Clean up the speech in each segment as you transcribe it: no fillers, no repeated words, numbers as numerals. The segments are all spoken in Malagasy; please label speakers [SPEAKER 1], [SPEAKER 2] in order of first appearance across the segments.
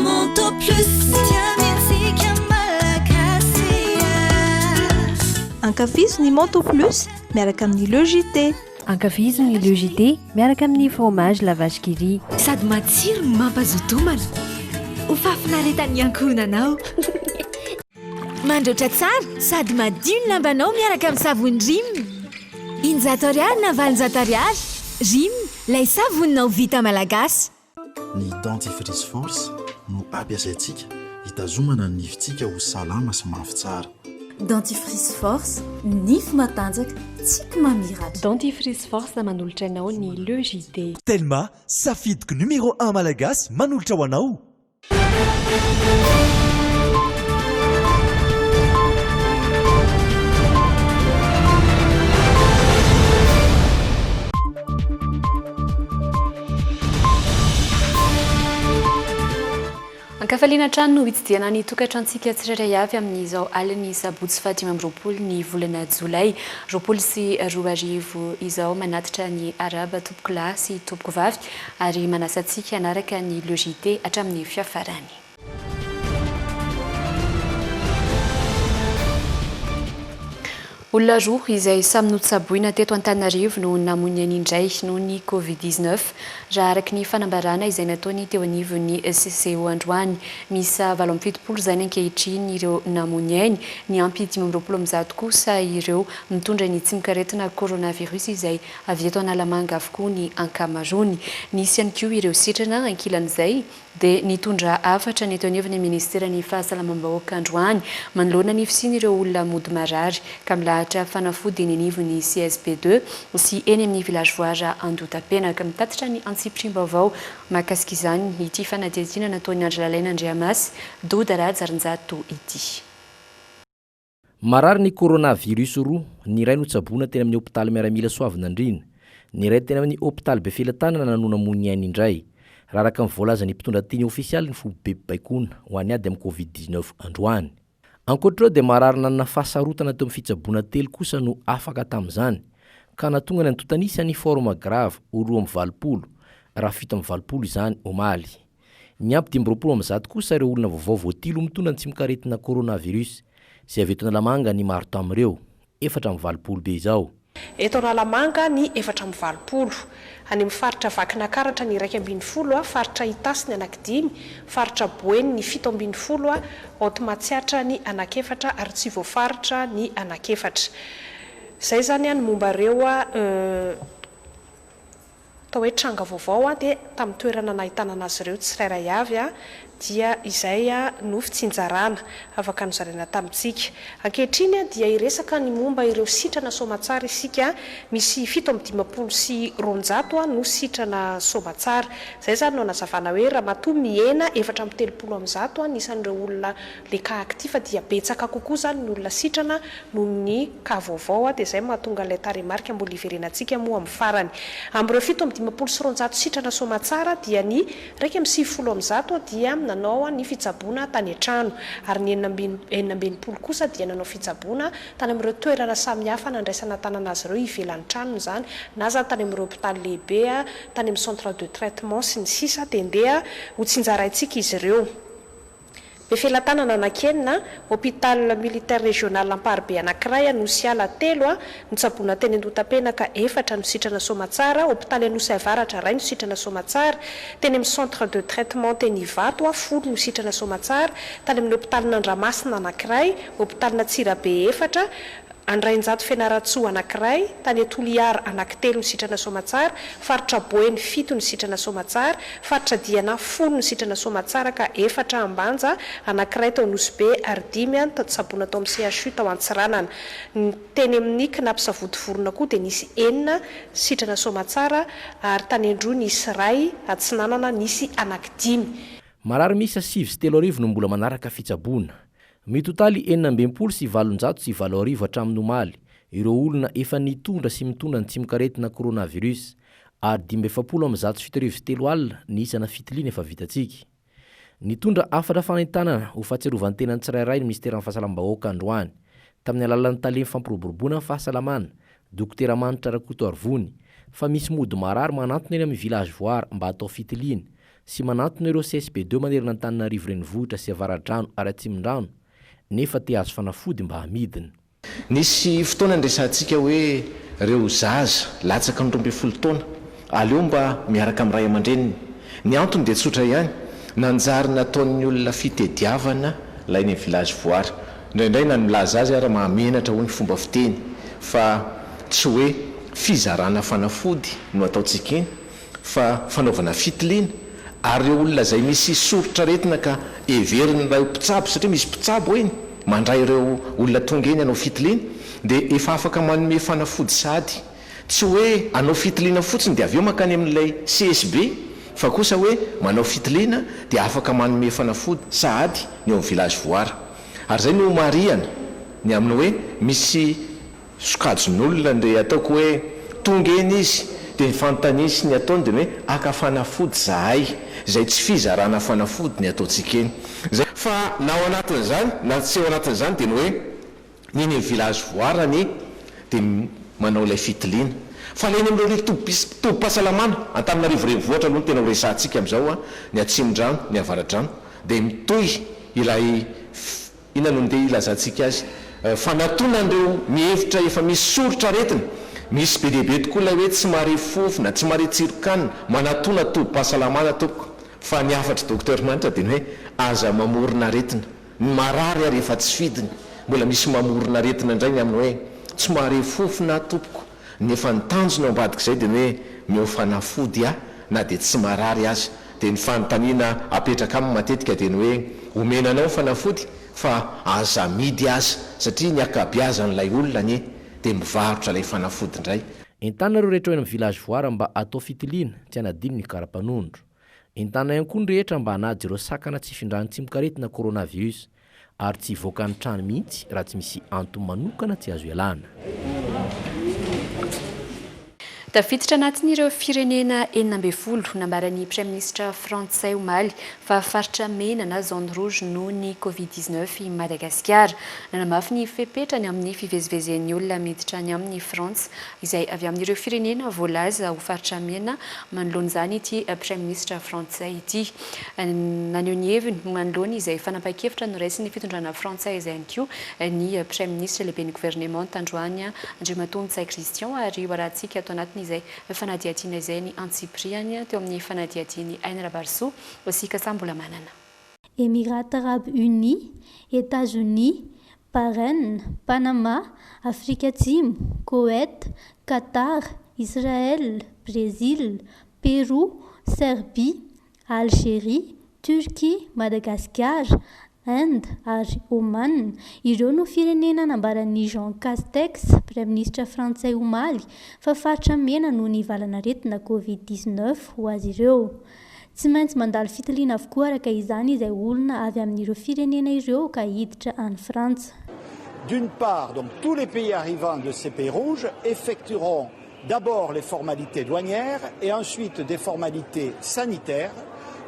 [SPEAKER 1] Monto plus tiamiantsika malagasy
[SPEAKER 2] Ankafizo ny Monto plus miaraka amin'ny logité.
[SPEAKER 3] Ankafizo ny logité miaraka amin'ny fromage la vache qui rit.
[SPEAKER 1] sady matsiro no mampazotomana ho fafinaretan'ny ankohonanao mandroatra tsara sady madio ny lambanao miaraka amin'ny savony Rime. Injato ariary na valonjato ariary. Rime, lay savoninao vita malagasy.
[SPEAKER 4] Ny dentifrice force no ampiasaintsika hitazomana ny nifintsika ho salama sy mafy tsara.
[SPEAKER 5] Dentifrice force, nify matanjaka, tsika mamiratra.
[SPEAKER 3] Dentifrice force manolotra anao ny logité.
[SPEAKER 6] Telma, safidiko numéro 1 malagasy manolotra ho anao.
[SPEAKER 3] Ankafaliana trano no hitsidiana ny tokantrantsika tsirairay avy amin'izao aliny sabotsy fahatimy amby roapolo ny volana jolay 2024 izao manatitra ny araba tompoko lahy sy tompoko vavy ary manasantsika anaraka ny logité hatramin'ny fiafarany. Olona roa izay samy notsaboina teto Antananarivo no namonia indray noho ny Covid-19 raha araka ny fanambarana izay nataony teo anivon'ny CCO androany. Misa 27 zay ankehitriny ireo namonia ny ampy 520 kosa ireo mitondra ny tsy mikaretina coronavirus izay avy eto Analamanga avokoa ny ankamarony. Nisy ihany koa ireo sitrana ankilan'izay dia nitondra afatra ny eto anivon'ny ministeran'ny fahasalamam-bahoaka androany manoloana ny fisiny ireo olona mody marary ka milahatra fanafody ny anivon'ny CSP2 sy eny amin'ny village voara Andotapenaka mitatitra ny antsiprim-baovao mahakasika izany ity fanadihadiana nataon'ny Andry Lalaina Andriamasy Doda Rajarinjato ity.
[SPEAKER 7] Marary ny coronavirus roa, ny iray notsaboina teny amin'ny hôpitaly Miaramila Soavinandrina, ny iray teny amin'ny hôpitaly Befilatanana nanona moniainy indray. Raha araka ny voalazan'ny mpitondra teny ofisialy ny Fobe Baikona ho any ady amin'ny Covid-19 androany. Ankoatr'ireo dia marary nanana fahasarotana teo amin'ny fitsaboana telo kosa no afaka tamin'izany ka natonga ny antotanisa ny forme grave ho 220 raha 720 izany omaly. Ny ampy 520 kosa ireo olona vaovao voatilo mitondra ny tsy mikaretina coronavirus izay avy eto Analamanga ny maro tamin'ireo 420 be izao.
[SPEAKER 8] Eto Analamanga ny 420, any amin'ny faritra Vakinakaratra ny 120, faritra Itasy ny anankidimy, faritra Boeny ny 720, Haute-Matsiatra ny anankefatra ary Tsivoafaritra ny anankefatra. Zay zany any momba reo atao hoe tranga vaovao dia tamin'ny toerana nahitana anazy ireo tsirairay avy dia izay no fitsinjarana afaka nozaraina tamintsika. Ankehitriny dia iresaka ny momba ireo sitrana somatsara isika misy 750 sy 200 no sitrana somatsara. Zay zany no nazavana hoe raha matoa mihena 430 am'zato nisan'ireo olona le ka aktifa dia betsaka kokoa zany ny olona sitrana noho ny ka vaovao dia zay mahatonga ilay taremarika mbola iverenantsika moa amin'ny farany. Amin'ireo 750 sy 200 sitrana somatsara dia ny 150 am'zato dia nanao ny fitsaboana tany an-trano ary ny 420 kosa dia nanao fitsaboana tany amin'ireo toerana samihafa nandraisana tanana azy ireo ivelan'ny tranony zany na zany tany amin'ireo hôpitaly lehibe tany amin'ny centre de traitement sy ny sisa dia ndeha ho tsinjaraintsika izy ireo. Befilatanana anakenina hôpital militaire régional Amparibe anankiray Anosy Ala 3 nitsaboana teny Andotapenaka 4 no sitrana somatsara, hôpitaly Anosy Avaratra 2 no sitrana somatsara, teny amin'ny centre de traitement teny Ivato 10 no sitrana somatsara, tany amin'ny hôpitaly Nandramasina anankiray, hôpitaly Natsirabe 4, Andrainjato Fianaratsoa anankiray, tany Toliara anankitelo no sitrana somatsara, faritra Boeny 7 no sitrana somatsara, faritra Diana 10 no sitrana somatsara ka 4 Ambanja anankiray tao Anosy ary 5 tsaboana tao amin'ny CHU tao Antsiranana. Teny amin'ny Kinapy Vorona koa dia nisy 9 sitrana somatsara ary tany Andro nisy 2, Atsinanana nisy anankidimy.
[SPEAKER 7] Marary misa 7 no mbola manaraka fitsaboana. Mitotaly 420 sy 700 sy 700 hatramin'ny omaly ireo olona efa nitondra sy mitondra ny tsy mikaretina coronavirus ary 570 alina ny isana fitiliana efa vitantsika. Nitondra afatra fanentanana ho fahatsiarovany tenany tsirairay ny ministeran'ny fahasalamam-bahoaka androany tamin'ny alalan'ny talemy fampiroboroboana ny fahasalamana dokotera Manitra Rakoto Arvony fa misy mody marary manantona eny amin'ny village voara mba atao fitiliana sy manantona ireo CSP2 manerana ny Antananarivo renivohitra sy Avaradrano ary Atsimondrano nefa te hazo fanafody mba hamidiny.
[SPEAKER 9] Nisy fotoana nresantsika hoe reo zaza latsaka ny 12 taona aleo mba miaraka amin'ny ray aman-dreniny. Ny antony dia tsotra ihany, nanjary nataon'ny olona fitediavana lainy ny village voara. Indraindray na milaza azy ary mahamenatra ho ny fomba fiteny fa tsy hoe fizarana fanafody no ataontsika iny fa fanaovana fitiliana. Ary ireo olona izay misy soritra retina ka everiny ray mpitsabo satria misy mpitsabo eny mandray ireo olona tonga eny anao fitiliana dia efa afaka manome fanafody sady. Tsy hoe anao fitiliana fotsiny dia avy eo makany amin'ilay CSB fa kosa hoe manao fitiliana dia afaka manome fanafody sady ny eo amin'ny village voara. Ary zay no mariana ny amin'ny hoe misy sokajin'olona dia ataoko hoe tonga eny izy dia fantanisy ny ataony dia hoe aka fanafody zahay zay tsy fizarana fanafody ny ataontsika eny. Fa na ao anatin'izany na tsy ao anatin'izany dia ny hoe niny village voarany dia manao ilay fitiliana. Fa leny amin'ireo tobi-pahasalamana Antananarivo renivohitra aloha no tena ho resantsika amin'izao ny Atsimondrano ny Avaradrano dia mitohy ilay ina no ndeha ilazantsika azy fanatonan'ireo mihevitra efa misy soritra retina. Misy be dehibe tokoa ilay hoe tsy mare fofona tsy mare tsirokanina manatona tobi-pahasalamana tompoko. Fa ny afatra docteur manitra dia ny hoe aza mamorona retina ny marary ary efa tsy fidiny. Mbola misy mamorona retina indray ny amin'ny hoe tsy mare fofona tompoko nefa ny tanjona ambadika izay dia ny hoe meo fanafody na dia tsy marary azy. Dia ny fanontaniana apetraka aminy matetika dia ny hoe omenanao fanafody fa aza midy aza satria ny akabeazan'ilay olona ny dia mivarotra ilay fanafody indray.
[SPEAKER 7] Entana ireo rehetra eny amin'ny village voara mba atao fitiliana tsy hanadino ny karapanondro. Entana ihany koa ny rehetra mba hanady ireo sakana tsy findrany tsimikaretina coronavirus ary tsy hivoaka ny trano mihitsy raha tsy misy antony manokana tsy azo ialana.
[SPEAKER 3] Tafiditra anatin'ireo firenena 12 nambaran'ny Prime Ministre Français omaly fa faritra mena na zone rouge noho ny Covid-19 i Madagasikara. Nanamafy ny fepetrany amin'ny fivezivezen'ny olona miditra any amin'ny France izay avy amin'ireo firenena voalaza ho faritra mena manoloana izany ity Prime Ministre Français ity. Naneho ny heviny manoloana izay fanapa-kevitra no raisin'ny fitondrana Français izay ihany koa ny Prime Ministre lehiben'ny gouvernement Tandroany Andriamatontsay Christian ary hoarantsika ato anatiny izay fanadihatiana izay ny Antsipriany teo amin'ny fanadihatiany Aina Barso osika sambola manana.
[SPEAKER 10] Émirats Arabes Unis, États-Unis, Bahreïn, Panama, Afrique Atsimo, Koweït, Qatar, Israël, Brésil, Pérou, Serbie, Algérie, Turquie, Madagascar, Inde ary Oman. Ireo no firenena nambaran'ny Jean Castex, Prime Ministre Français omaly fa faritra mena noho ny valana retina Covid-19 ho azy ireo. Tsy maintsy mandalo fitiliana avokoa araka izany izay olona avy amin'ireo firenena ireo ka hiditra any Frantsa.
[SPEAKER 11] D'une part, donc, tous les pays arrivants de ces pays rouges effectueront d'abord les formalités douanières et ensuite des formalités sanitaires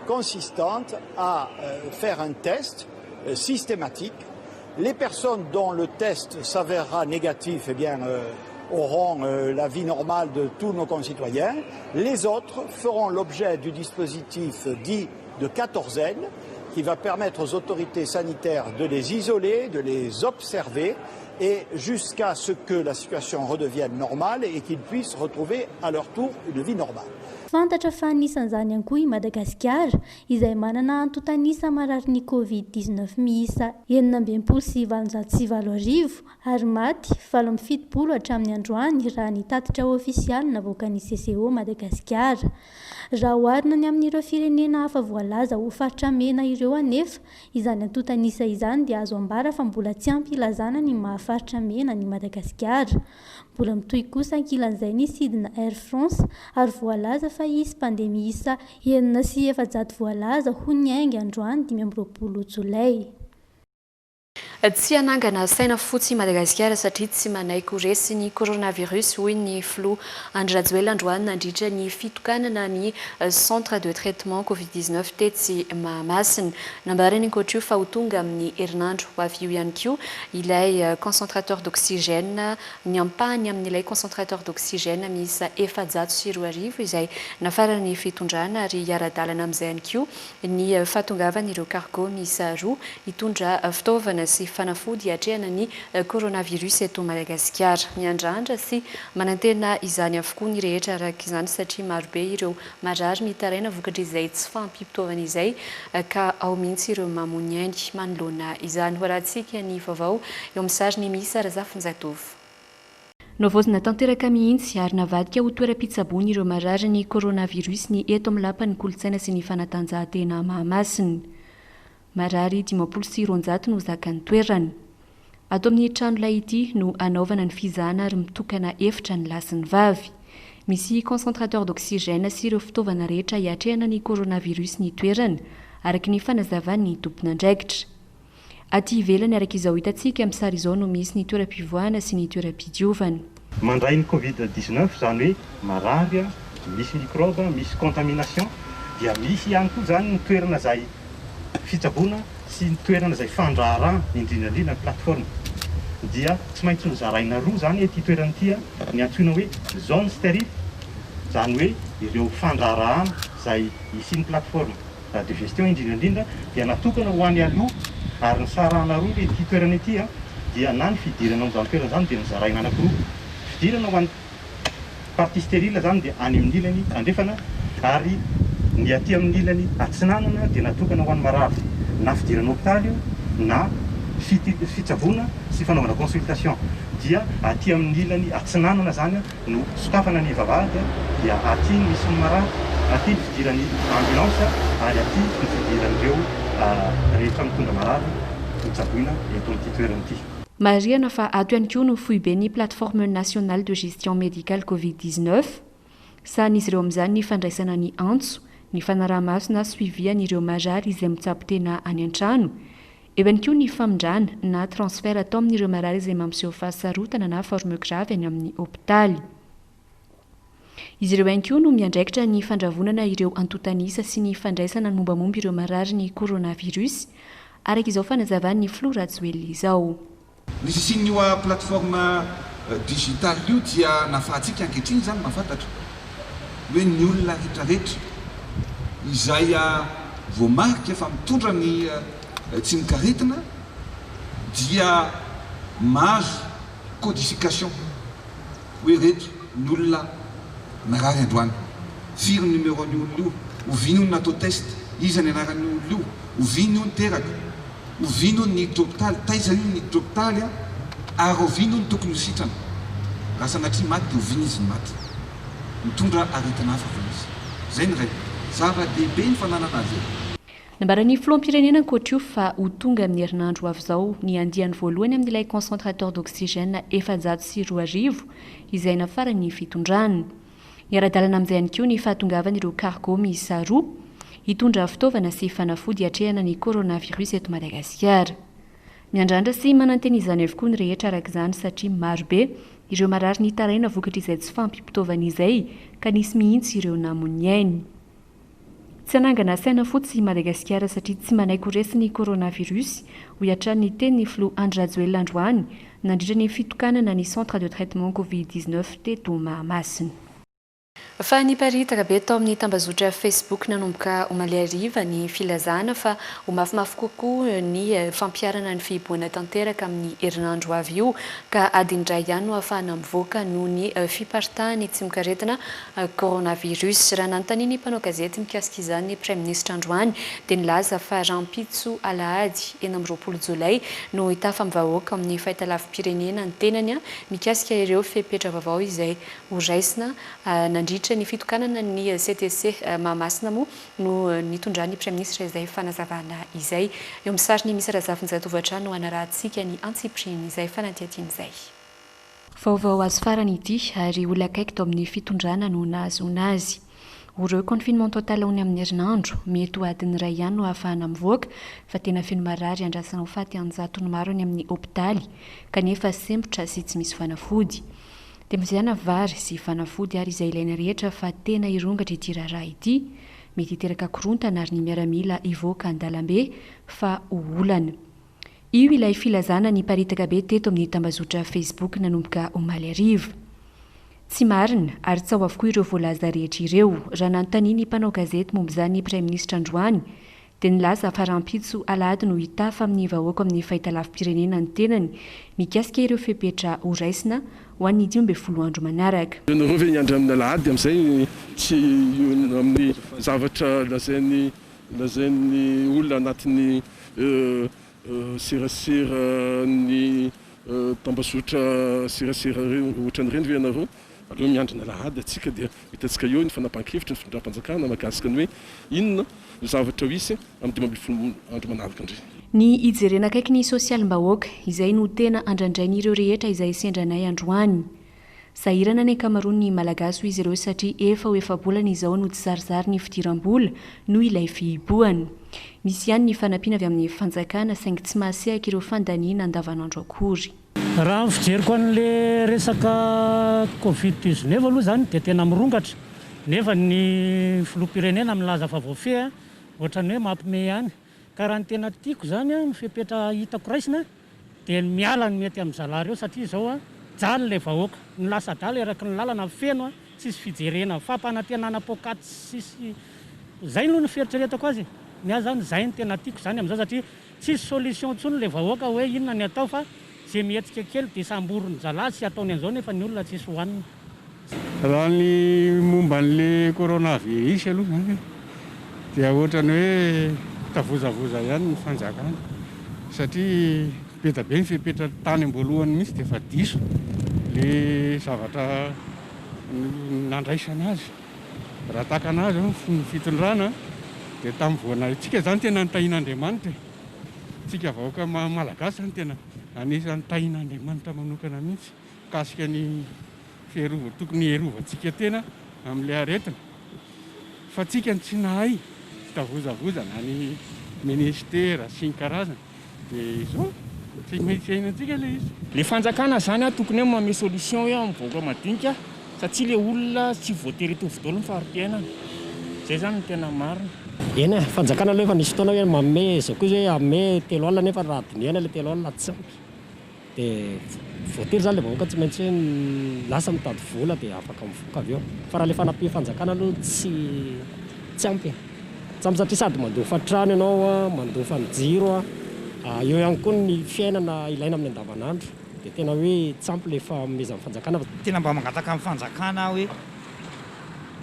[SPEAKER 11] consistantes à faire un test systématique. Les personnes dont le test s'avérera négatif auront la vie normale de tous nos concitoyens. Les autres feront l'objet du dispositif dit de quatorzaine qui va permettre aux autorités sanitaires de les isoler, de les observer et jusqu'à ce que la situation redevienne normale et qu'ils puissent retrouver à leur tour une vie normale.
[SPEAKER 10] Fantatra fa anisan'izany ihany koa i Madagasikara izay manana antotanisa marary ny Covid-19 miisa 727 ary maty 770 hatramin'ny androany raha ny tatitra ofisialy navoaka ny CCO Madagasikara. Raha oharina ny amin'ireo firenena hafa voalaza ho faritra mena ireo anefa izany antotanisa izany dia azo ambara fa mbola tsy ampy ilazana ny mahafaritra mena ny Madagasikara. Mbola mitohy kosa ankilan'izay ny sidina Air France ary voalaza fa isy pandemia isa 900 voalaza ho ny aingy androany 20 Jolay.
[SPEAKER 3] tsy anangana saina fotsy Madagasikara satria tsy manaiky resy ny coronavirus hoy ny flo Andry Androany nandritra ny fitokanana ny centre de traitement Covid-19 tetsy Mahamasina. Nambarany ankoatra io fa ho tonga amin'ny herinandro ho avy io ihany koa ilay concentrateur d'oxygène ny ampahany amin'ilay concentrateur d'oxygène miisa 740 izay nafarany fitondrana ary ara-dalana amin'izay ihany koa ny fahatongavan'ireo cargo miisa 2 hitondra fitaovana sy fanafody hatrehana ny coronavirus eto Madagasikara. Miandrandra sy manantena izany avokoa ny rehetra araka izany satria marobe ireo marary mitaraina vokatra izay tsy fampitovitovana izay ka ao mihitsy ireo mamony ainy manoloana izany. Horatsika ny vaovao eo amin'ny sariny misy Razafinjatovo. Novozina tanteraka mihitsy ary navadika ho toeram-pitsabony ireo marary ny coronavirus ny eto amin'ny lapan'ny kolontsaina sy ny fanatanjahantena Mahamasina. Marary 520 no zakany toerana. Ato amin'ny trano ilay ity no anaovana ny fizahana ary mitokana efitra ny lasin'ny vavy. Misy concentrateur d'oxygène sy ireo fitaovana rehetra hiatrehana ny coronavirus ny toerana araka ny fanazavan'ny tompona andraikitra. Aty ivelany araka izao hitantsika amin'ny sary izao no misy ny toeram-pivoahana sy ny toeram-pidiovana.
[SPEAKER 12] Mandray ny Covid-19 zany hoe marary, misy microbe, misy contamination, dia misy ihany koa zany ny toerana izay fitsaboana sy ny toerana izay fandraharana indrindrandrindra ny plateforme. Dia tsy maintsy nozaraina roa zany ety toerana ity ny antsoina hoe zone stérile, zany hoe ireo fandraharana izay isin'ny plateforme de gestion indrindrandrindra dia natokana ho any aloha ary ny sarana roa ety toerana ety dia na ny fidirana amin'izany toerana zany dia nozaraina anankiroa. Fidirana ho an'ny partie stérile zany dia any amin'ny ilany andrefana ary ny aty amin'ny ilany atsinanana dia natokana ho an'ny marary na fidirana hôpitaly na fitsabona sy fanaovana consultation. Dia aty amin'ny ilany atsinanana zany no sokafana ny vavahady dia aty misy ny marary, aty ny fidirany ambulance ary aty ny fidiran'ireo rehetra mitondra marary fitsaboina eto amin'ity toerana ity.
[SPEAKER 3] Marihana fa ato ihany koa no foibe ny plateforme nationale de gestion médicale Covid-19 sahan'izy ireo amin'izany ny fandraisana ny antso, ny fanaraha-maso na suivian'ireo marary izay mitsapo tena any an-trano. Eo ihany koa ny famindrana na transfert atao amin'ireo marary izay mampiseho fahasarotana na forme grave any amin'ny hôpitaly. Izy ireo ihany koa no miandraikitra ny fandravonana ireo antotanisa sy ny fandraisana ny mombamomba ireo marary ny coronavirus araka izao fanazavan'ny Flo Rajoely izao.
[SPEAKER 13] Ny sisin'ny plateforme digitale io dia nafahantsika ankehitriny zany mahafantatra hoe ny olona rehetrarehetra izay voamarika fa mitondra ny tsy nikaretina dia mahazo codification hoe reto ny olona marary androany, firy numéro ny olona io, ovino ny natao test, iza ny anaran'ny olona io, ovino ny teraka, ovino ny hôpitaly, taiza io ny hôpitaly ary ovino ny tokony ho sitrana. Raha sanatria maty dia ovino izy ny maty. Mitondra aretina hafa fa izy. Zay ny ray. Zava-dehibe ny fananana azy.
[SPEAKER 3] Nambaran'ny filoham-pirenena ankoatra io fa ho tonga amin'ny herinandro avy izao ny andiany voalohany amin'ilay concentrateur d'oxygène 720 izay nafarany fitondrana. Ny ara-dalana amin'izay ihany koa ny fahatongavan'ireo cargo miisa 2 hitondra fitaovana sy fanafody hatrehana ny coronavirus eto Madagasikara. Miandrandra sy manantena izany avokoa ny rehetra araka izany satria marobe ireo marary ny taraina vokatra izay tsy fampitovitovana izay ka nisy mihitsy ireo namony ainy. Tsy anangana saina fotsy Madagasikara satria tsy manaiky ho resy ny coronavirus ho iatran'ny teny Flo Andry Androany nandritra ny fitokanana ny centre de traitement Covid-19 teto Mahamasina. Fa niparitaka be tao amin'ny tambazotra Facebook nanomboka omaly hariva ny filazana fa ho mafimafy kokoa ny fampiarana ny fihiboana tanteraka amin'ny herinandro avy io ka adindray ihany no ahafahana mivoaka noho ny fiparitahany tsy mikaretina coronavirus. Raha nanontaniana ny mpanao gazety mikasika izany Prime Ministre Androany dia nilaza fa Rampitso Alahady 20 Jolay no hitafa mivahoaka amin'ny fahitalavim-pirenena ny tenany mikasika ireo fepetra vaovao izay ho raisina nandritra ny fitokanana ny CTC Mahamasina moa no nitondran'ny Prime Ministre izay fanazavana izay. Eo amin'ny sariny misy Razafinjatovo hatrany no anarahantsika ny antsipriny izay fanadihadiana izay. Vaovao azo farany ity ary olona akaiky tao amin'ny fitondrana no nahazo nazy. Oreo confinement total hony amin'ny herinandro mety ho adiny iray ihany no ahafahana mivoaka fa tena feno marary andrasana ho faty anjatony maro any amin'ny hopitaly kanefa sempotra sy tsy misy fanafody. Tempoziana vary sy fanafody ary izay ilaina rehetra fa tena irongatra ity raharaha ity mety hiteraka korontana ary ny miaramila ivoaka an-dalambe fa ho olana. Io ilay filazana ny paritaka be teto amin'ny tambazotra Facebook nanomboka omaly arivo. Tsy marina ary tsao avokoa ireo voalaza rehetra ireo raha nanontaniany mpanao gazety momba izany Praiministra Androany dia nilaza fa rahampitso alahady no hitafa amin'ny vahoaka amin'ny fahitalavim-pirenena ny tenany mikasika ireo fepetra ho raisina ho an'ny 12 andro manaraka.
[SPEAKER 14] Nareo ny andro amin'ny alahady amin'izay tsy amin'ny zavatra lazain'ny olona anatin'ny serasera ny tambazotra serasera ohatran'ireny ve ianareo aleo miandro ny alahady atsika dia hitantsika eo ny fanapahan-kevitra ny findram-panjakana mahakasika ny hoe inona no zavatra ho isy amin'ny 12 andro manaraka indray.
[SPEAKER 3] Ny ijerena akaiky ny sosialim-bahoaka izay no tena andrandrain'ireo rehetra izay sendranay androany. Sahirana ny ankamaroan'ny malagasy ho izy ireo satria efa-bolana izao no tsy zarizary ny fidiram-bola no ilay fihibohany. Misy ihany ny fanampiana avy amin'ny fanjakana saingy tsy mahasehaka ireo fandaniana andavanandro akory.
[SPEAKER 15] Raha ny fijeriko an'le resaka Covid-19 aloha zany dia tena mirongatra nefa ny filoham-pirenena milaza fa voafeha ohatran'ny hoe mampime ihany ka raha ny tena tiako zany ny fepetra hitako raisina dia miala ny mety amin'ny zalahy ireo satria izao jaly le vahoaka ny lasa daly eraky ny lalana feno tsisy fijerena fampanantenana pokaty sisy zay no ny fieritreretako azy miazy zany zay ny tena tiako zany amin'izao satria tsisy solution ntsony le vahoaka hoe inona ny atao fa zay mihetsika kely dia samborony zalahy sy ataony an'izao nefa ny olona tsisy hohanina.
[SPEAKER 16] Raha ny momba n'le coronavirus aloha zany dia ohatrany hoe tavozavoza ihany ny fanjakana satria be da be ny fepetra tany am-boalohany mihitsy dia efa diso le zavatra nandraisana azy raha takana azy ny fitondrana dia tamin'ny voana tsika zany tena nitahin'Andriamanitra tsika vahoaka malagasy zany tena anisan'ny tahin'Andriamanitra manokana mihitsy kasika ny tokony herovantsika tena amin'ilay aretina fa tsika ny tsy nahay tavozavoza na ny ministera sy ny karazana dia izao tsy maintsyainantsika le izy.
[SPEAKER 17] Le fanjakana zany tokony hoe manome solution hoe amin'ny vahoaka madinika satria le olona tsy voatery tovi-dolo ny faharom-piainana zay zany ny tena marina.
[SPEAKER 15] Eny fanjakana aloha efa nisy fotoana hoe manome zao koa hoe ame 3 alina nefa raha diniana le 3 alina tsy ampy dia voatery zany le vahoaka tsy maintsy hoe lasa mitady vola dia afaka mivoaka avy eo fa raha le fanampia fanjakana aloha tsy ampy satria sady mandofa trano ianao mandofa ny jiro eo ihany koa ny fiainana ilaina amin'ny andavanandro dia tena hoe tsy ampy le fanomeza amin'ny fanjakana.
[SPEAKER 18] Tena mba mangataka amin'ny fanjakana hoe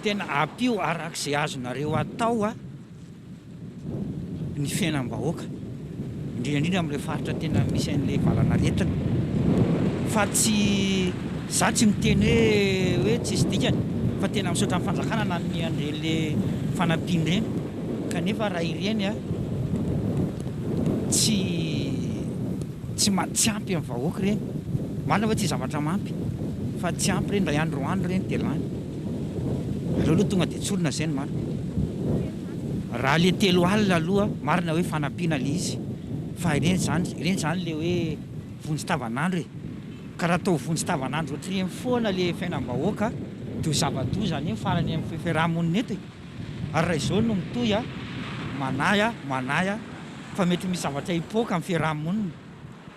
[SPEAKER 18] tena ampio arak'izay azonareo atao ny fiainam-bahoaka indrindra amin'ilay faritra tena misy an'ilay valana retina fa tsy za tsy miteny hoe tsisy dikany fa tena misaotra amin'ny fanjakana na ny an'ireny fanampiana ireny kanefa raha ireny tsy ampy amin'ny vahoaka ireny marina hoe tsy zavatra mampy fa tsy ampy ireny ray androany ireny dia lany aleo aloha tonga dia tsolona zay ny marina raha le 3 alina aloha marina hoe fanampiana le izy fa ireny zany le hoe vonjy-tavanandro ka raha atao vonjy-tavanandro ohatriny foana le fiainam-bahoaka dia zava-dozany farany amin'ny fiarahamonina eto ary raha izao no mitohy manaya fa mety misy zavatra hipoaka amin'ny fiarahamonina.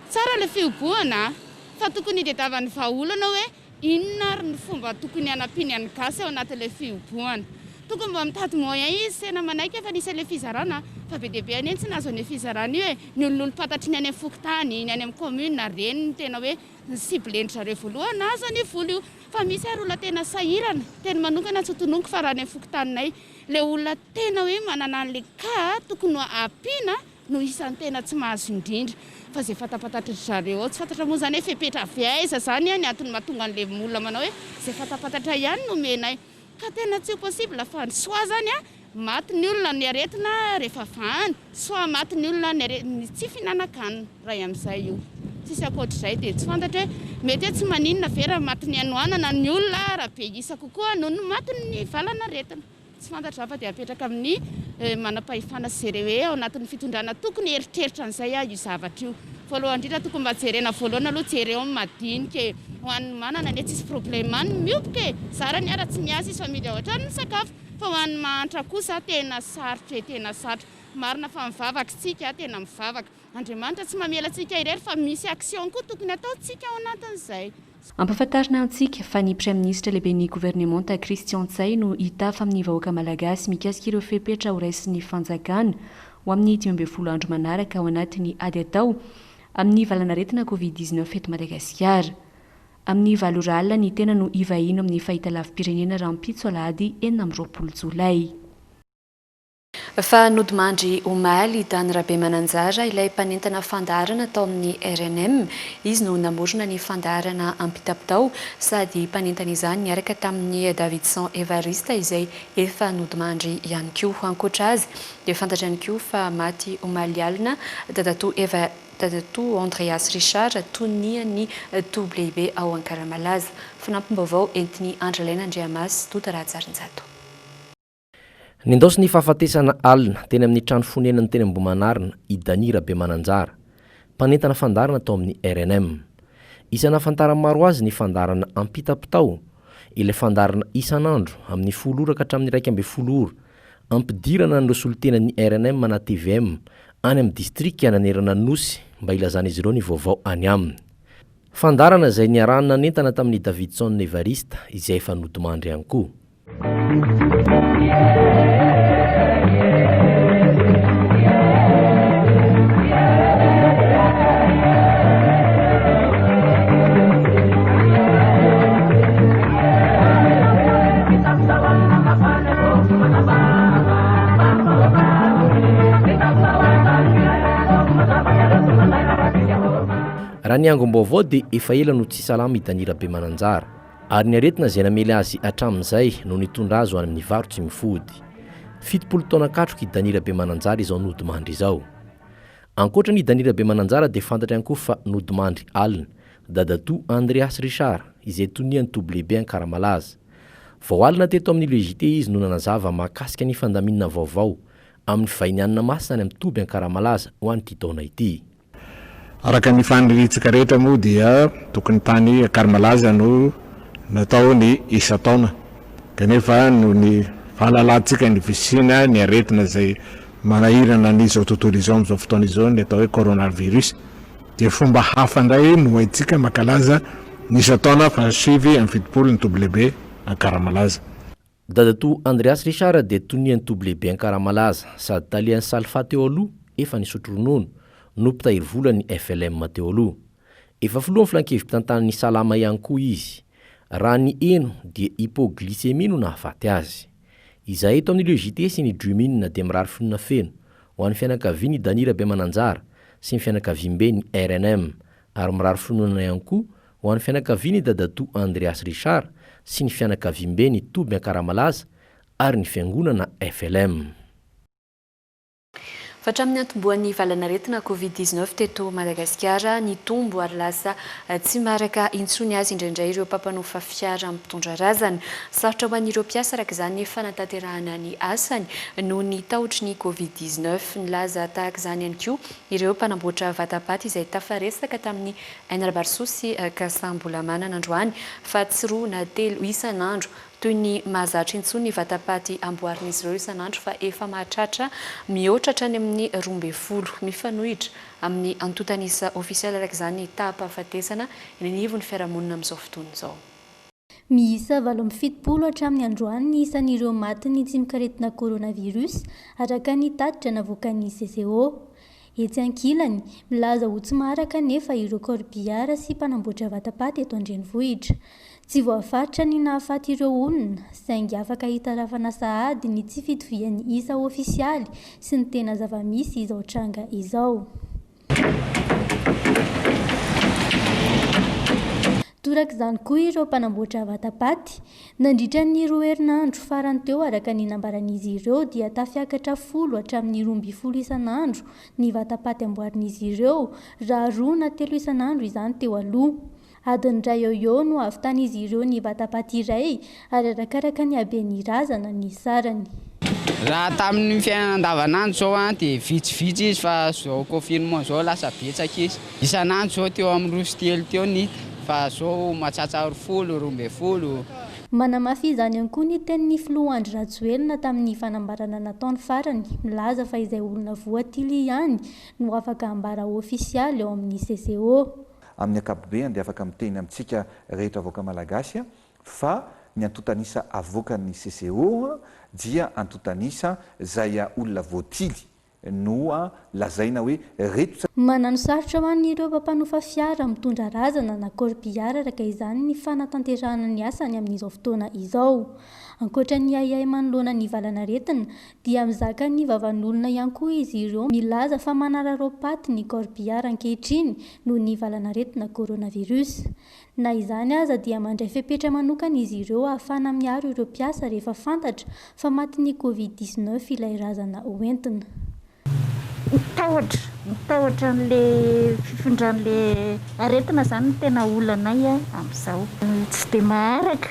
[SPEAKER 19] Tsara le fihibohana fa tokony hidiadan'ny vahaolana hoe inona ary ny fomba tokony hanampiany any gasy ao anatin'ilay fihibohana. Tokony mba mitady moyen izy sena manaiky efa nisy ilay fizarana fa be dia be any tsy nahazo ny fizarana io ny olon'olo-patatry ny any amin'ny fokotany ny any amin'ny commune reny tena hoe siblendry zareo voalohany nahazo ny vola io fa misy ary olona tena sahirana tena manokana tsy tononoko fa raha any amin'ny fokotaninay le olona tena hoe manana an'le ka tokony ampiana no isan'ny tena tsy mahazo indrindra fa zay fatapatatry zareo ao tsy fantatra moa zany hoe fepetra avy aiza zany ny antony mahatonga an'le olona manao hoe zay fatapatatra ihany no menay ka tena tsy possible fa ny soa zany maty ny olona ny aretina rehefa vahany soa maty ny olona ny tsy fihinanakanina raha amin'izay io tsisy akoatr'izay dia tsy fantatra hoe mety hoe tsy maninona vera maty ny anoanana ny olona raha be isa kokoa noho ny maty ny valana aretina. tsy fantatra afa dia apetraka amin'ny manam-pahefana sy zay hoe ao anatin'ny fitondrana tokony eritreritra an'izay io zavatra io voalohany indrindra tokony mba jerena voalohany aloha jereo madinika ho an'ny manana ny tsisy problème any miopoka zara ny ara tsy miasa izy fa midy ao an-trano ny sakafo fa ho an'ny mahantra kosa tena sarotra tena sarotra marina fa mivavaka tsika tena mivavaka Andriamanitra tsy mamela tsika irery fa misy action koa tokony ataotsika ao anatin'izay.
[SPEAKER 3] Ampafantarina antsika fa ny Premier Ministre lehiben'ny gouvernemanta Christian Tsay no hita fa amin'ny vahoaka malagasy mikasika ireo fepetra ho raisin'ny fanjakana ho amin'ny 12 andro manaraka ao anatin'ny ady atao amin'ny valanaretina Covid-19 eto Madagasikara. Amin'ny valoralina ny tena no ivahino amin'ny fahitalavim-pirenena rahampitso alahady 20 Jolay. Fa nodimandry omaly Dany Rabemananjara ilay mpanentana fandarana tao amin'ny RNM, izy no namorona ny fandarana ampitapitao sady mpanentana izany niaraka tamin'ny Davidson Evarista izay efa nodimandry ihany koa. Ankoatra azy dia fantatra ihany koa fa maty omaly alina Dadatoa Andreas Richard toniany WB ao Ankaramalaza. Fanampim-baovao entiny Andrelena Andriamasy Dotarajarinjato.
[SPEAKER 7] Nendosy ny fahafatesana alina teny amin'ny trano fonenany teny Ambohimanarina i Dany Rabemananjara, mpanentana fandarana tao amin'ny RNM. Isana fantarana maro azy ny fandarana ampitapitao, ilay fandarana isanandro amin'ny 10 ora ka hatramin'ny 12 ora, ampidirana ny solitenan'ny RNM na TVM any amin'ny distrikt ananerana Nosy mba ilazana izy ireo ny vaovao any aminy. Fandarana izay niarahana nentana tamin'ny Davidson Evarista izay efa nodimandry ihany koa. Raha ny angom-baovao dia efa ela no tsy salama i Dany Rabemananjara, ary ny aretina izay namely azy hatramin'izay no nitondra azy ho any amin'ny varotsy mifody. 70 taona katroka i Dany Rabemananjara izao nodimandry izao. Ankoatra ny Dany Rabemananjara dia fantatra ihany koa fa nodimandry alina Dadatoa Andreas Richard izay toniany WB Ankaramalaza. Vao alina teto amin'ny lejite izy no nanazava mahakasika ny fandaminana vaovao amin'ny vainianina masina any amin'ny Toby Ankaramalaza ho an'ity taona ity.
[SPEAKER 20] Araka ny faniritsika rehetra moa dia tokony tany Ankaramalaza no natao ny isa taona, kanefa no ny fahalalantsika ny visina ny aretina zay manahirana n'izao tontolo izao amin'izao fotoana izao ny atao hoe coronavirus dia fomba hafa indray no haitsika makalaza ny isa taona fa 7 amin'ny fitopolo ny WB Ankaramalaza.
[SPEAKER 7] Dadatoa Andreas Richard dia toniany WB Ankaramalaza sady talian'ny Salfa teo aloha efa nisotro ronono no mpitahiry vola ny FLM teo aloha. Efa filoha flankevy tantan'ny salama ihany koa izy. Raha ny eno dia hypoglycémie no nahafaty azy. Izay eto amin'ny lejite sy ny drumine dia mirary finona feno ho an'ny fianakaviany Dany Rabemananjara sy ny fianakaviam-be ny RNM, ary mirary finona ihany koa ho an'ny fianakaviany Dadatoa Andreas Richard sy ny fianakaviam-be ny Toby Ankaramalaza ary ny fiangonana FLM.
[SPEAKER 3] Hatramin'ny antomboan'ny valanaretina Covid-19 teto Madagasikara, ny tombo ary lasa tsy maraka intsony azy indraindray ireo mpampanofa fiara mpitondra razana. Sarotra ho an'ireo mpiasa araka izany fanatanterahana ny asany noho ny taotry ny Covid-19. Nilaza tahaka izany ihany koa ireo mpanamboatra vatapaty izay tafaresaka tamin'ny Ainarabarisoa sy Kasambolamana androany fa tsy 2 na 3 isanandro toy ny mahazatra intsony ny vatapaty amboarin'izy ireo isanandro fa efa mahatratra mihoatra hatrany amin'ny 12 mifanohitra amin'ny antotanisa ofisialy araka izany tahampahafatesana eny anivon'ny fiarahamonina amin'izao fotoana izao.
[SPEAKER 10] Miisa 7 hatramin'ny androany ny isan'ireo maty ny tsy mikaretina coronavirus araka ny tatitra navoakan'ny CCO. Etsy ankilany milaza ho tsy maraka nefa ireo korbiara sy mpanamboatra vatapaty eto andrenivohitra. Tsy voafaritra ny nahafaty ireo olona, saingy afaka hitarafana sahady ny tsy fitovian'ny isa ofisialy sy ny tena zava-misy izao tranga izao. Toraka izany koa ireo mpanamboatra vatapaty, nandritra ny 2 herinandro farany teo araka ny nambaran'izy ireo dia tafiakatra 10 hatramin'ny 12 isanandro ny vatapaty amboarin'izy ireo raha 2 na 3 isanandro izany teo aloha. adiny ray eo no avy tany izy ireo ny vatapaty iray ary arakaraka ny habeny razana ny sarany.
[SPEAKER 21] Raha tamin'ny fiainana andavanandro zao a dia vitsivitsy izy fa zao confinement zao lasa betsaka izy. Isanandro zao teo amin'ny 2 teo nita fa zao mahatsatsa 10, 12.
[SPEAKER 10] Manamafy izany ihany koa ny tenin'ny filoha Andry Rajoelina tamin'ny fanambarana nataony farany, milaza fa izay olona voatily ihany no afaka ambara ofisialy eo amin'ny CCO.
[SPEAKER 22] Amin'ny ankapobeny dia afaka miteny amintsika rehetra avoaka malagasy fa ny antotanisa avoakan'ny CCO dia antotanisa zay olona voatily no lazaina hoe reto.
[SPEAKER 10] Manano sarotra ho an'ireo mpampanofa fiara mitondra razana na korpiara araka izany ny fanatanterahana ny asany amin'izao fotoana izao. Ankoatra ny ayay manoloana ny valanaretina dia mizaka ny vavan'olona ihany koa izy ireo, milaza fa manararaopaty ny korpiara ankehitriny noho ny valanaretina coronavirus. Na izany aza dia mandray fepetra manokana izy ireo ahafana miaro ireo mpiasa rehefa fantatra fa maty ny COVID-19 ilay razana hoentina.
[SPEAKER 23] Mitahotra n'le fifindran'le aretina zany tena olanay amin'izao. Tsy dia maharaka.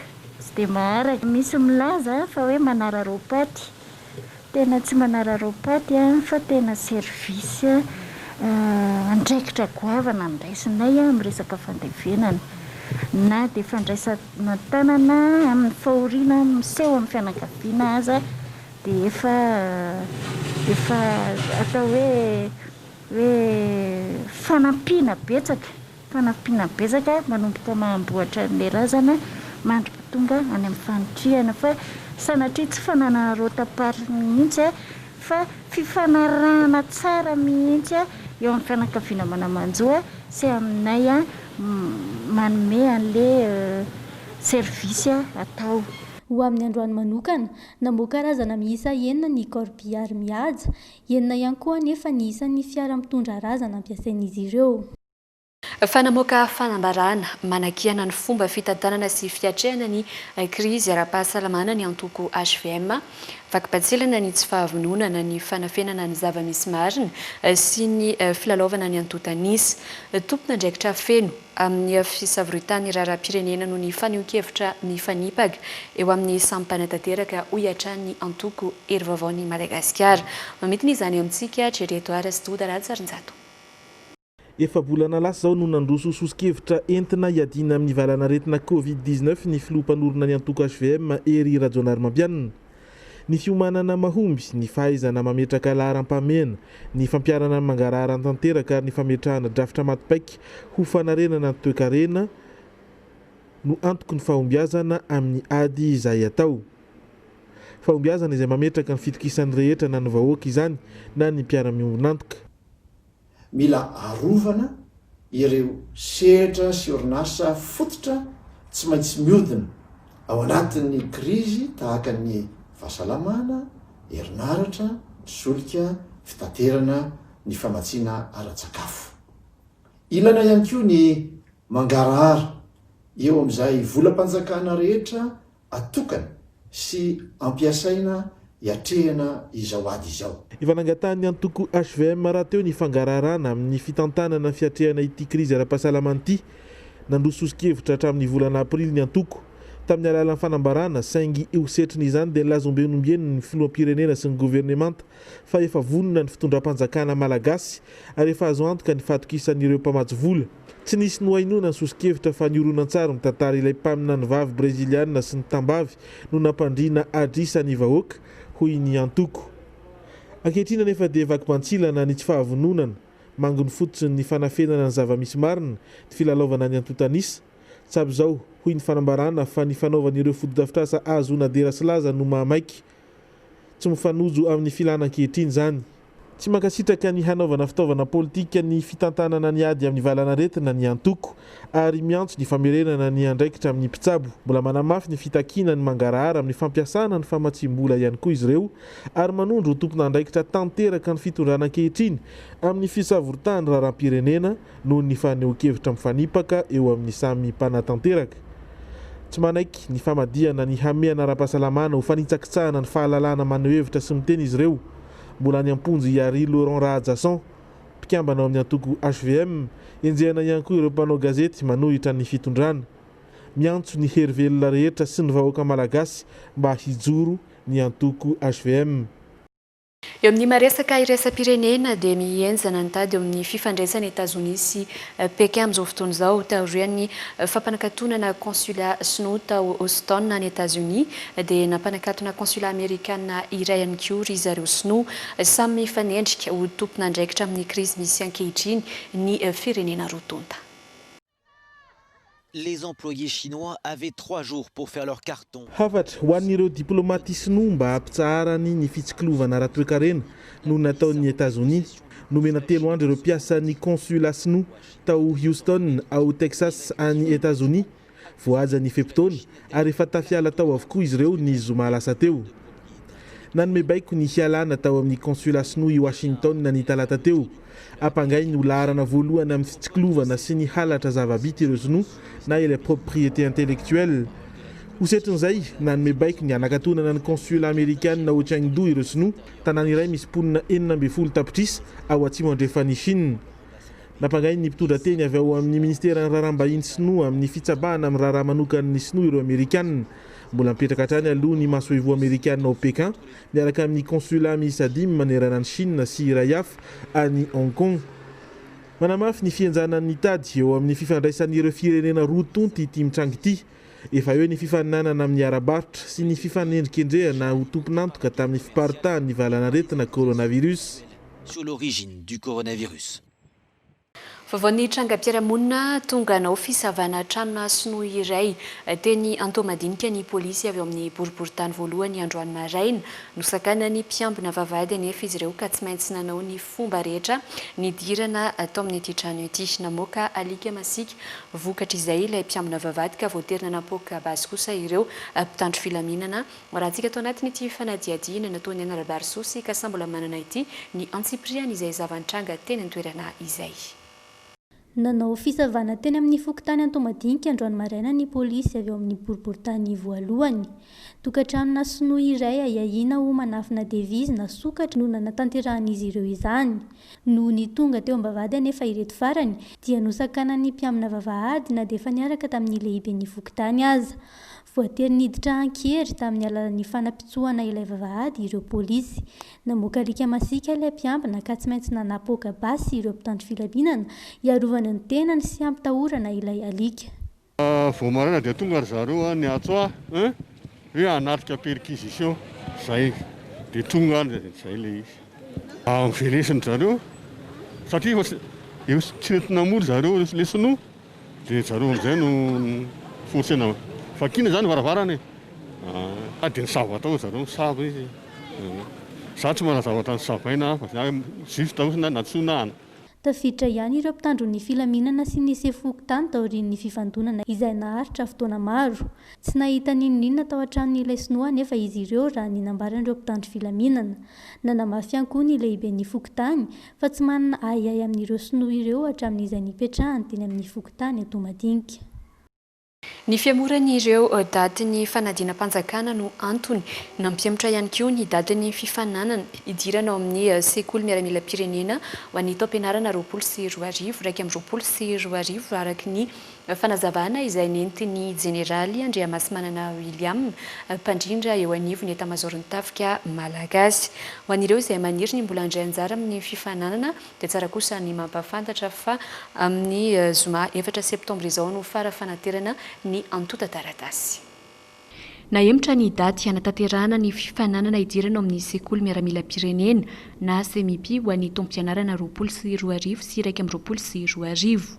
[SPEAKER 23] Misy milaza fa hoe manararaopaty. Tena tsy manararaopaty fa tena service andraikitra goavana ndraisinay amin'ny resaka fandevenana. Na dia fandraisana tanana amin'ny fahoriana miseho amin'ny fianakaviana aza dia efa atao hoe fanampiana betsaka manomboka mahamboatra n'le razana mandra-patonga any amin'ny fanotrihana fa sanatria tsy fananarotapary mihitsy fa fifanarahana tsara mihitsy eo amin'ny fianakaviana manamanjoa sy aminay manome an'le service atao.
[SPEAKER 10] Ho amin'ny androany manokana, namoaka karazana miisa 9 ny korpiara mihaja, 9 ihany koa nefa ny isan'ny fiara mitondra razana ampiasain'izy ireo.
[SPEAKER 3] Fanamoaka fanambarana manakihana ny fomba fitantanana sy fiatrehana ny krizy ara-pahasalamana ny antoko HVM, vakim-patsilana ny tsy fahavononana ny fanafenana ny zava-misy marina sy ny filalaovana ny antotanisa, tompona andraikitra feno amin'ny fisavoritany raharaham-pirenena noho ny fanehoan-kevitra mifanipaka eo amin'ny sampanatanteraka ho iatran'ny antoko hery vaovaon'ny Madagasikara. Mamitiny izany amintsika Jeretoara sy Doda Ratsarinjato.
[SPEAKER 24] Efa bolana lasa zao no nandroso sosikevitra entina iadina amin'ny valanaretina COVID-19 ny filoha-mpanorona ny antoko HVM ery Rajonarymampianina. Ny fiomanana mahomby, ny fahaizana mametraka laharam-pamena, ny fampiarana mangarahara tanteraka ary ny fametrahana drafitra matipaika ho fanarenana ny toe-karena no antoko ny fahombiazana amin'ny ady izay atao. Fahombiazana izay mametraka ny fitokisan'ny rehetra na ny vahoaka izany na ny mpiara-miombonantoka.
[SPEAKER 11] Mila arovana ireo sehatra sy orinasa fototra tsy maintsy miodina ao anatin'ny krizy tahaka ny fahasalamana, herinaratra, ny solika, fitaterana, ny famatsiana ara-tsakafo. Ilana ihany koa ny mangarahara eo amin'izay volam-panjakana rehetra atokana sy ampiasaina iatrehana izao ady izao.
[SPEAKER 24] Efa nangatahany antoko HVM raha teo ny fangarahana amin'ny fitantanana fiatrehana ity krizy ara-pahasalamana ity, nandroso sosikevitra hatramin'ny volana aprily ny antoko. Tamin'ny alalan'ny fanambarana saingy eo setriny izany dia nilazombenombieny ny filoham-pirenena sy ny governemanta fa efa vonona ny fitondram-panjakana malagasy ary efa azo antoka ny fatokisan'ireo mpamatsy vola. Tsy nisy nohainoana ny sosikevitra fa ny horonan-tsary mitantara ilay mpamina ny vavy breziliana sy ny tambavy no nampandriana adrisany vahoaka hoy ny antoko. Ankehitriny nefa dia vakim-pantsilana ny tsy fahavononana, mangony fotsiny ny fanafenana ny zava-misy marina, ny filalaovana ny antotanisa. Tsabo zao hoy ny fanambarana fa ny fanaovan'ireo foto-dafitrasa azo nadera sy laza no mahamaiky, tsy mifanojo amin'ny filana ankehitriny zany. Tsy mankasitraka ny hanaovana fitaovana politika ny fitantanana ny ady amin'ny valanaretina ny antoko ary miantso ny famerenana ny andraikitra amin'ny mpitsabo. Mbola manamafy ny fitakina ny mangarahara amin'ny fampiasana ny famatsim-bola ihany koa izy ireo ary manondro tompona andraikitra tanteraka ny fitondrana ankehitriny amin'ny fisavoritany raharam-pirenena noho ny fanehoan-kevitra mifanipaka eo amin'ny samy mpanatanteraka. Tsy manaiky ny famadiana ny hameana ara-pahasalamana ho fanitsakitsahana ny fahalalana maneho hevitra sy miteny izy ireo. Mbola ny amponjy Yari Laurent Rahadjasson, mpikambana ao amin'ny antoko HVM enjehana ihany koa ireo mpanao gazety manohitra ny fitondrana. Miantso ny herivelona rehetra sy ny vahoaka malagasy mba hijoro ny antoko HVM.
[SPEAKER 3] Eo amin'ny maresaka iraisam-pirenena dia mienjana ny tady eo amin'ny fifandraisana États-Unis sy Pékin amin'izao fotoana izao taorian'ny fampanakatonana consulat sinoa tao Houston any États-Unis dia nampanakatona consulat américain iray ihany koa ry zareo sinoa samy mifanendrika ho tompon'andraikitra amin'ny krizy misy ankehitriny ny firenena rotonta.
[SPEAKER 1] Les employés chinois avaient 3 jours pour faire leur carton.
[SPEAKER 24] Hafatra ho an'ireo diplomaty sinoa mba hampitsaharany ny fitsiklovana ara-toekarena no nataon'ny États-Unis. Nomena 3 andro ireo mpiasa ny consulat sinoa tao Houston ao Texas any États-Unis. Voaja ny feptaona ary efa tafiala tao avokoa izy ireo ny zoma lasa teo. Nanome baiko ny hialana tao amin'ny consulat sinoa i Washington ny talata teo. Apangay ny olarana voalohany amin'ny fitsiklovana sy ny halatra zava-bity ireo sinoa na ilay propriété intellectuelle. Hosetrin'izay nanome baiko ny anakatonana ny consulat américain ao Chengdu ireo sinoa, tanàna iray misy mponina 12 tapitrisa ao atsimo andrefany Chine. Napangay ny mpitondra teny avy ao amin'ny ministera ny raharaham-bahiny sinoa amin'ny fitsabahana amin'ny raharaha manokan'ny sinoa ireo amerikanina. Mbola mipetraka hatrany aloha ny masoevo amerikanina ao Pékin miaraka amin'ny consulat miisa 5 manerana ny Chine sy iray hafa any Hong Kong. Manamafy ny fianjanan'ny tady eo amin'ny fifandraisan'ireo firenena rotonty ity mitrango ity. Efa eo ny fifaninanana amin'ny ara-barotra sy ny fifanendrikendrehana ho tomponantoka tamin'ny fiparitahan'ny valanaretina coronavirus.
[SPEAKER 1] Sur l'origine du coronavirus.
[SPEAKER 3] Vavaon'ny trangam-piarahamonina tonga nao fisavana tranona sinoa iray teny antomadinika ny polisy avy ao amin'ny boriboritany voalohany androany maraina nosakana ny mpiambina vavahady anefa izy ireo ka tsy maintsy nanao ny fomba rehetra nidirana atao amin'ity trano ity. Namoaka alika masika vokatra izay ilay mpiambina vavahady ka voaterina napoaka basy kosa ireo mpitandro filaminana. Raha antsika tao anatin'ity fanadiadiana nataony anarabary sosy ka sambola manana ity ny antsipriany izay zavan-tranga teny an-toerana izay.
[SPEAKER 10] Nanao fisavana teny amin'ny fokontany Antomadinika androany maraina ny polisy avy ao amin'ny boriboritany voalohany. Tokantranona sinoa iray aiahina ho manafina devizy na sokatra no nanatanterahan'izy ireo izany. No ny tonga teo am-bavahady anefa ireto farany dia nosakana ny mpiambina vavahady na dia efa niaraka tamin'ny lehibe ny fokontany aza. Voatery niditra ankery tamin'ny alalan'ny fanapitsohana ilay vavahady ireo polisy. Namoaka alika masika ilay mpiambina ka tsy maintsy nanapoaka basy ireo mpitandro filaminana iarovana ny tenany sy ampitahorana ilay alika.
[SPEAKER 16] Vao maraina dia tonga ry zareo ny atsoa hoe anatrika perquisition zay dia tonga zay ilay izy. Mivelesiny zareo satria tsy nentina mory zareo le sinoa dia zareo amin'izay no forsena fakina zany varavarana dia ny savo atao zareo misavo izy. Za tsy mana zavatra ny savaina fa juste na natsoina ana.
[SPEAKER 10] Tafiditra ihany ireo mpitandro ny filaminana sy ny sefokotany taorian'ny fifandonana izay naharitra fotoana maro. Tsy nahita ninona tao an-tranon'ilay sinoa nefa izy ireo raha ny nambaran'ireo mpitandro filaminana. Nanamafy ihany koa ny lehiben'ny fokotany fa tsy manana ayay amin'ireo sinoa ireo hatramin'izay nipetrahany teny amin'ny fokotany Antomadinika.
[SPEAKER 3] Ny fiamoran'ireo datin'ny fanadina-mpanjakana no antony nampiamotra ihany koa ny datin'ny fifaninanana idirana ao amin'ny sekoly miaramila pirenena ho an'ny taom-pianarana 24 raika amby 24 araky ny fanazavana izay nentin'ny jeneraly Andriamasinmanana William mpandrindra eo anivon'ny etamajorony tafika malagasy. Ho an'ireo izay maniry ny mbola andray anjara amin'ny fifaninanana dia tsara kosa ny mampafantatra fa amin'ny zoma 4 septambra izao no farafanaterana ny antota taratasy. Nahemotra ny daty hanatanterahana ny fifaninanana idirana amin'ny sekoly miaramila pirenena na CMP ho an'ny taom-pianarana 22 sy 1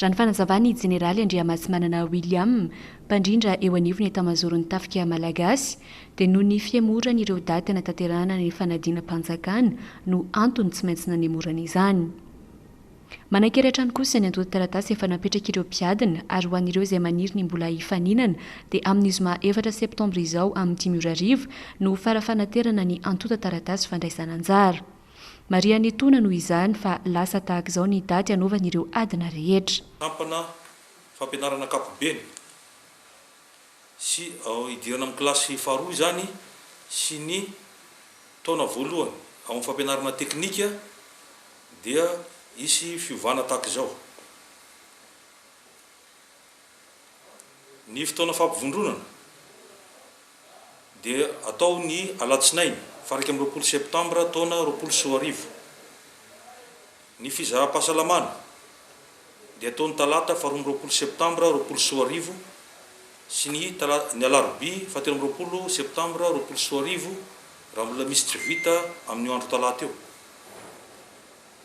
[SPEAKER 3] raha ny fanazavany jeneraly Andriamasinmanana William mpandrindra eo anivon'ny etamajorony tafika malagasy dia noho ny fiamorana ireo daty hanatanterahana ny fanadina-mpanjakana no antony tsy maintsy nanemorana izany. Manankery hatrany kosa ny antota taratasy efa napetraka ireo mpiadina ary ho an'ireo izay maniry ny mbola hifaninana dia amin'ny zoma 4 septambra izao amin'ny 5 no farafanaterana ny antota taratasy fandraisana anjara. Maria Netona no izany fa lasa tahaka izao ny daty anaovan'ireo adina rehetra.
[SPEAKER 2] Hampana fampianarana kapobeny sy idirana amin'ny kilasy faharoa izany sy ny taona voalohany ao amin'ny fampianarana teknika dia isy fiovana tahaka izao. Ny fotoana fampivondronana dia atao ny alatsinainy faraka amin'ny 20 septambra taona 2021. Ny fizaham-pahasalamana dia ataony talata 20 septambra 2021 sy ny alarobia 20 septambra 2021 raha mbola misy tsy vita amin'ny andro talata eo.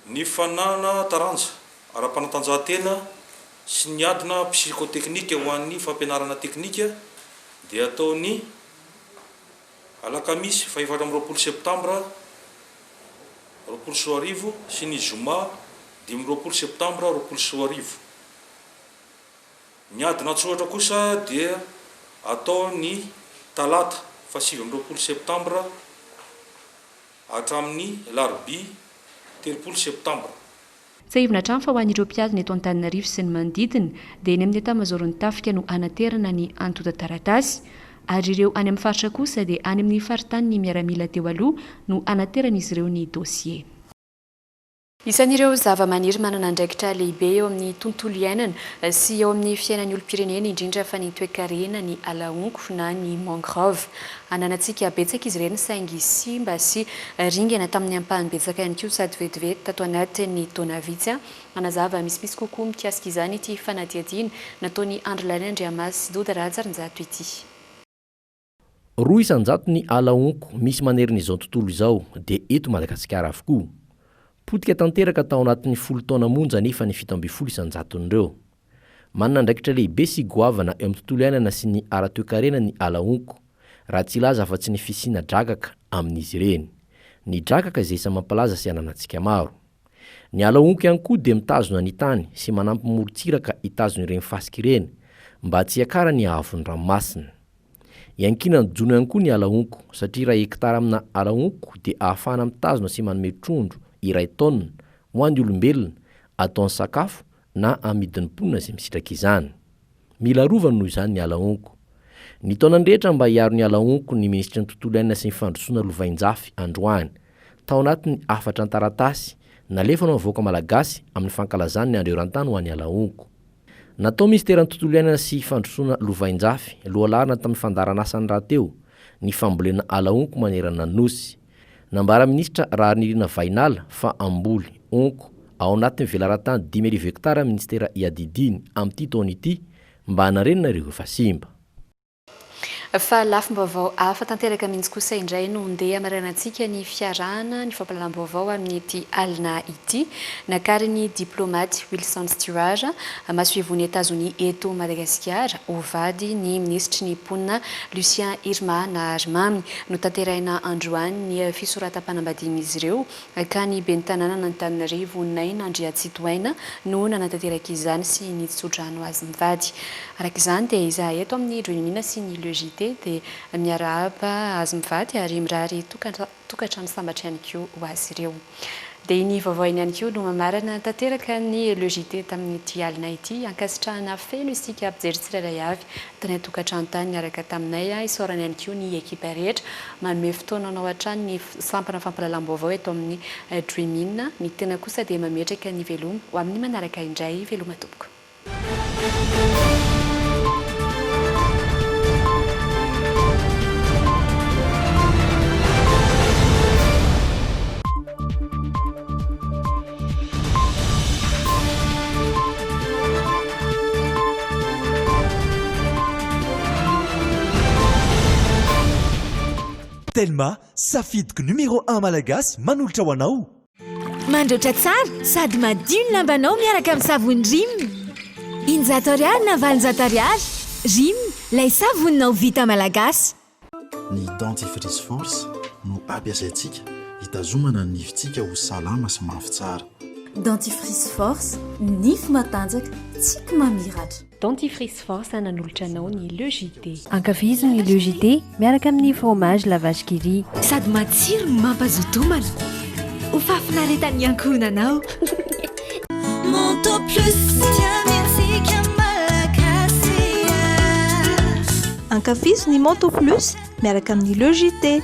[SPEAKER 2] Ny fanana taranja ara-panatanjahantena sy ny adina psikoteknika ho an'ny fampianarana teknika dia ataony alakamisy 20 septambra 2021 sy ny zoma 20 septambra 2021. Ny adina tsohatra kosa dia ataony talata 20 septambra hatramin'ny larobia 30 septambra.
[SPEAKER 3] Tsahivina hatrany fa ho an'ireo mpiady ny eto Antananarivo sy ny manodidina dia eny amin'ny atamazorony tafika no anaterana ny antota taratasy ary ireo any amin'ny faritra kosa dia any amin'ny faritany ny miaramila teo aloha no anateran'izy ireo ny dossier. Isan'ireo zava-maniry manana andraikitra lehibe eo amin'ny tontolo iainana sy eo amin'ny fiainan'ny olom-pirenena indrindra fa ny toe-karena ny alaonko na ny mangrove. Ananantsika betsaka izy ireny saingy simba sy ringana tamin'ny ampahany betsaka ihany koa sady vetivety tato anatin'ny taona vitsy. Manazava misimisy kokoa mikasika izany ity fanadihadiana nataony Androlany Andriamasy Doda Rajarinjato ity.
[SPEAKER 7] Roa isanjato ny alaonko misy maneran'izao tontolo izao dia eto Madagasikara avokoa. Potika tanteraka tao anatin'ny 10 taona monja nefa ny 7 isanjaton'ireo. Manana andraikitra lehibe sy goavana eo amin'ny tontolo iainana sy ny ara-toe-karena ny alaonko, raha tsy ilaza fa tsy ny fisiana drakaka amin'izy ireny. Ny drakaka izay isa mampalaza sy ananantsika maro. Ny alaonko ihany koa dia mitazona ny tany sy manampy morontsiraka hitazona ireny fasika ireny mba tsy hiakara ny hahavon'ny ranomasina. Iankina ny jono ihany koa ny alaonko satria raha hektara amina alaonko dia ahafahana mitazona sy manome trondro iray taona ho an'ny olombelona ataony sakafo na amidin'ny mponina izay misitraka izany. Mila rovana noho izany ny alaonko. Ny taonany rehetra mba hiaro ny alaonko ny ministra ny tontolo iainana sy ny fandrosoana Lovainjafy Androany tao anatiny 4 taratasy nalefa no avoaka malagasy amin'ny fankalazany ny andro-erantany ho an'ny alaonko. Natao ministeran'ny tontolo iainana sy fandrosoana Lovainjafy lohalarina tamin'ny fandaranasany raha teo ny fambolena alaonko manerana nosy. Nambara ministra raha nirina Vainala fa amboly onko ao anatin'ny velaran-tany 10,000 hektara ministera iadidiny amin'ity taona ity mba hanarenina ireo efa simba.
[SPEAKER 3] Fa lafim-baovao hafa tanteraka mihitsy kosa indray no ndeha amaranantsika ny fiarahana ny fampalalam-baovao amin'ity alina ity nakary ny diplomaty Wilson Stewart masoivon'ny États-Unis eto Madagasikara ovady ny ministry ny mponina Lucien Irma Narimamy no tanterahina androany ny fisoratam-panambadian'izy ireo ka ny ben'ny tanàna n'Antananarivo Naina Andriatsitoaina no nanatanteraka izany sy nitsodrano azy mivady. Arak'izany dia izaha eto amin'ny Droinina sy ny LEGT dia miarahaba azy mivady ary mirary tokatrano sambatra ihany koa ho azy ireo. Dia ny vaovao ihany koa no mamarana tanteraka ny LEGT tamin'ity alina ity ankasitrahana feno isika ampijery tsirairay avy tany tokatrano tany niaraka taminay isaorana ihany koa ny ekipa rehetra manome fotoana anao hatrany ny sampana fampalalam-baovao eto amin'ny Droinina. Ny tena kosa dia mametraka ny veloma ho amin'ny manaraka indray veloma tompoko.
[SPEAKER 4] Telma, safidiko numéro 1 malagasy manolotra ho anao.
[SPEAKER 5] Mandroatra tsara sady madio ny lambanao miaraka amin'ny savony Rim. 100 ariary na 20 ariary. Rim, lay savoninao vita malagasy.
[SPEAKER 6] Ny dentifrice force no ampiasaintsika hitazomana ny nifintsika ho salama sy mafy tsara.
[SPEAKER 5] Dentifrice force, nify matanjaka, tsika mamiratra.
[SPEAKER 8] Dentifrice force ananolotra anao ny LEGT. Ankafiziny ny LEGT miaraka amin'ny fromage la vache qui rit.
[SPEAKER 5] Sady matsiro mampazotomana. Ho fafinaretan'ny ankohonanao. Monto plus tiamiantsika malagasy.
[SPEAKER 25] Ankafiziny Monto plus miaraka amin'ny LEGT.